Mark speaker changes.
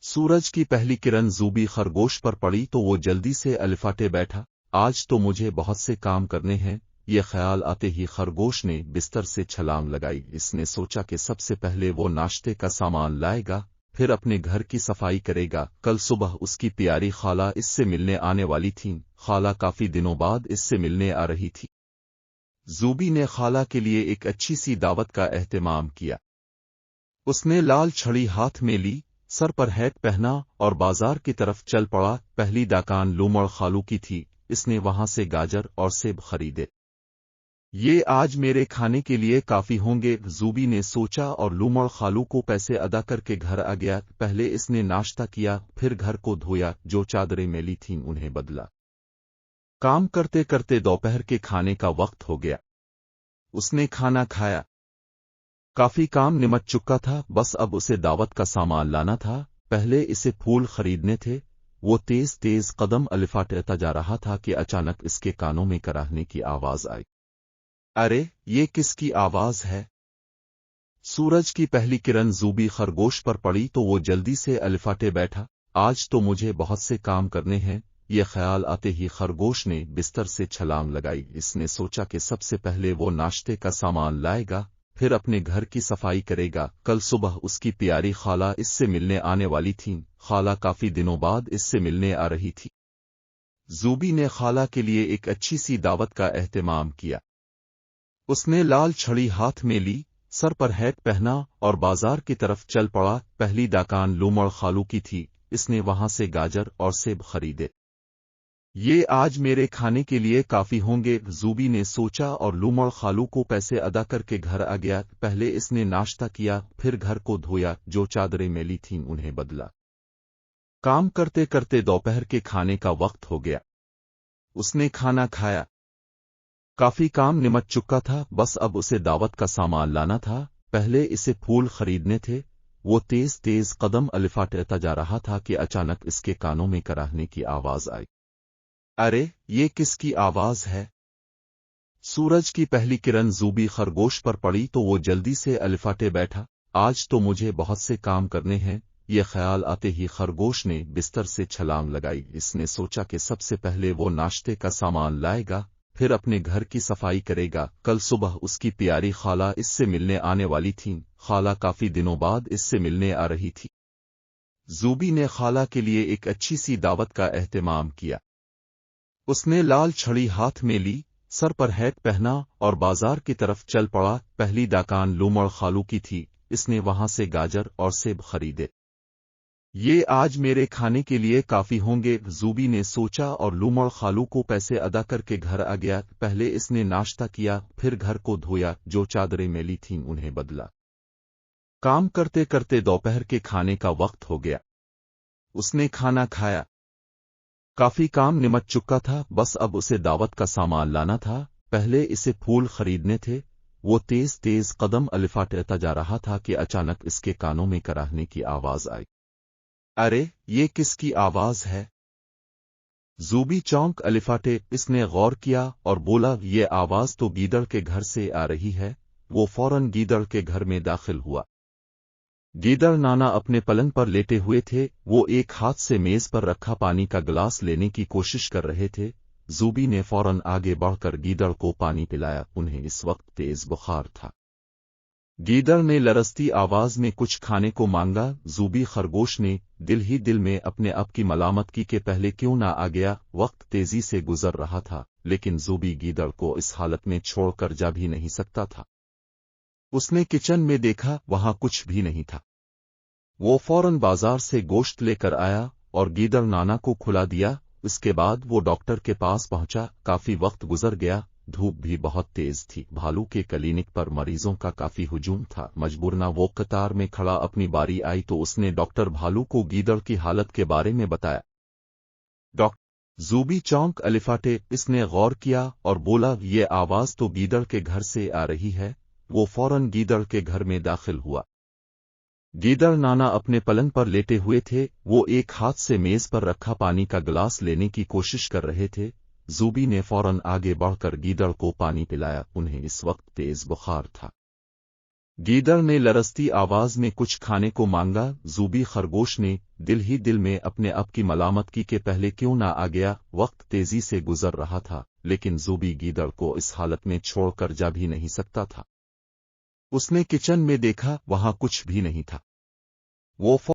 Speaker 1: सूरज की पहली किरण ज़ूबी खरगोश पर पड़ी तो वो जल्दी से अलिफाटे बैठा। आज तो मुझे बहुत से काम करने हैं। ये ख्याल आते ही खरगोश ने बिस्तर से छलांग लगाई। इसने सोचा कि सबसे पहले वो नाश्ते का सामान लाएगा, फिर अपने घर की सफाई करेगा। कल सुबह उसकी प्यारी खाला इससे मिलने आने वाली थीं। खाला काफी दिनों बाद इससे मिलने आ रही थी। ज़ूबी ने खाला के लिए एक अच्छी सी दावत का एहतमाम किया। उसने लाल छड़ी हाथ में ली, सर पर हैट पहना और बाजार की तरफ चल पड़ा। पहली दुकान लूमड़ खालू की थी। इसने वहां से गाजर और सेब खरीदे। ये आज मेरे खाने के लिए काफी होंगे, ज़ूबी ने सोचा और लूमड़ खालू को पैसे अदा करके घर आ गया। पहले इसने नाश्ता किया, फिर घर को धोया, जो चादरें मैली थीं उन्हें बदला। काम करते करते दोपहर के खाने का वक्त हो गया। उसने खाना खाया। काफी काम निमट चुका था, बस अब उसे दावत का सामान लाना था। पहले इसे फूल खरीदने थे। वो तेज तेज कदम अलिफाटता जा रहा था कि अचानक इसके कानों में कराहने की आवाज आई। अरे, ये किसकी आवाज है? सूरज की पहली किरण ज़ूबी खरगोश पर पड़ी तो वो जल्दी से अलिफाटे बैठा। आज तो मुझे बहुत से काम करने हैं। ये ख्याल आते ही खरगोश ने बिस्तर से छलांग लगाई। इसने सोचा कि सबसे पहले वो नाश्ते का सामान लाएगा, फिर अपने घर की सफाई करेगा। कल सुबह उसकी प्यारी खाला इससे मिलने आने वाली थीं। खाला काफी दिनों बाद इससे मिलने आ रही थी। ज़ूबी ने खाला के लिए एक अच्छी सी दावत का एहतमाम किया। उसने लाल छड़ी हाथ में ली, सर पर हैट पहना और बाजार की तरफ चल पड़ा। पहली दुकान लूमड़ खालू की थी। इसने वहां से गाजर और सेब खरीदे। ये आज मेरे खाने के लिए काफी होंगे, ज़ूबी ने सोचा और लूमड़ खालू को पैसे अदा करके घर आ गया। पहले इसने नाश्ता किया, फिर घर को धोया, जो चादरें मैली थीं उन्हें बदला। काम करते करते दोपहर के खाने का वक्त हो गया। उसने खाना खाया। काफी काम निमट चुका था, बस अब उसे दावत का सामान लाना था। पहले इसे फूल खरीदने थे। वो तेज तेज कदम अलिफाटता जा रहा था कि अचानक इसके कानों में कराहने की आवाज आई। अरे, ये किसकी आवाज है? सूरज की पहली किरण ज़ूबी खरगोश पर पड़ी तो वो जल्दी से अलिफाटे बैठा। आज तो मुझे बहुत से काम करने हैं। ये ख्याल आते ही खरगोश ने बिस्तर से छलांग लगाई। इसने सोचा कि सबसे पहले वो नाश्ते का सामान लाएगा, फिर अपने घर की सफाई करेगा। कल सुबह उसकी प्यारी खाला इससे मिलने आने वाली थीं। खाला काफी दिनों बाद इससे मिलने आ रही थी। ज़ूबी ने खाला के लिए एक अच्छी सी दावत का एहतमाम किया। उसने लाल छड़ी हाथ में ली, सर पर हैट पहना और बाजार की तरफ चल पड़ा। पहली दुकान लूमड़ खालू की थी। इसने वहां से गाजर और सेब खरीदे। ये आज मेरे खाने के लिए काफी होंगे, ज़ूबी ने सोचा और लूमड़ खालू को पैसे अदा करके घर आ गया। पहले इसने नाश्ता किया, फिर घर को धोया, जो चादरें मैली थीं उन्हें बदला। काम करते करते दोपहर के खाने का वक्त हो गया। उसने खाना खाया। काफी काम निमट चुका था, बस अब उसे दावत का सामान लाना था। पहले इसे फूल खरीदने थे। वो तेज तेज कदम अलिफाटता जा रहा था कि अचानक इसके कानों में कराहने की आवाज आई। अरे, ये किसकी आवाज है? ज़ूबी चौंक अलिफाटे। इसने गौर किया और बोला, ये आवाज तो गीदड़ के घर से आ रही है। वो फौरन गीदड़ के घर में दाखिल हुआ। गीदड़ नाना अपने पलंग पर लेटे हुए थे। वो एक हाथ से मेज पर रखा पानी का गिलास लेने की कोशिश कर रहे थे। ज़ूबी ने फौरन आगे बढ़कर गीदड़ को पानी पिलाया। उन्हें इस वक्त तेज बुखार था। गीदड़ ने लरजती आवाज में कुछ खाने को मांगा। ज़ूबी खरगोश ने दिल ही दिल में अपने आप की मलामत की कि पहले क्यों ना आ गया। वक्त तेजी से गुजर रहा था, लेकिन ज़ूबी गीदड़ को इस हालत में छोड़कर जा भी नहीं सकता था। उसने किचन में देखा, वहां कुछ भी नहीं था। वो फौरन बाजार से गोश्त लेकर आया और गीदड़ नाना को खुला दिया। इसके बाद वो डॉक्टर के पास पहुंचा। काफी वक्त गुजर गया। धूप भी बहुत तेज थी। भालू के क्लिनिक पर मरीजों का काफी हुजूम था। मजबूरन वो कतार में खड़ा अपनी बारी आई तो उसने डॉक्टर भालू को गीदड़ की हालत के बारे में बताया। डॉक्टर ज़ूबी चौंक अलिफाटे। इसने गौर किया और बोला, ये आवाज तो गीदड़ के घर से आ रही है। वो फौरन गीदड़ के घर में दाखिल हुआ। गीदड़ नाना अपने पलंग पर लेटे हुए थे। वो एक हाथ से मेज पर रखा पानी का गिलास लेने की कोशिश कर रहे थे। ज़ूबी ने फौरन आगे बढ़कर गीदड़ को पानी पिलाया। उन्हें इस वक्त तेज बुखार था। گیدڑ نے لرزتی آواز میں کچھ کھانے کو مانگا۔ زوبی خرگوش نے دل ہی دل میں اپنے آپ کی ملامت کی کہ پہلے کیوں نہ آ گیا۔ وقت تیزی سے گزر رہا تھا لیکن زوبی گیدڑ کو اس حالت میں چھوڑ کر جا بھی نہیں سکتا تھا۔ اس نے کچن میں دیکھا، وہاں کچھ بھی نہیں تھا۔ وہ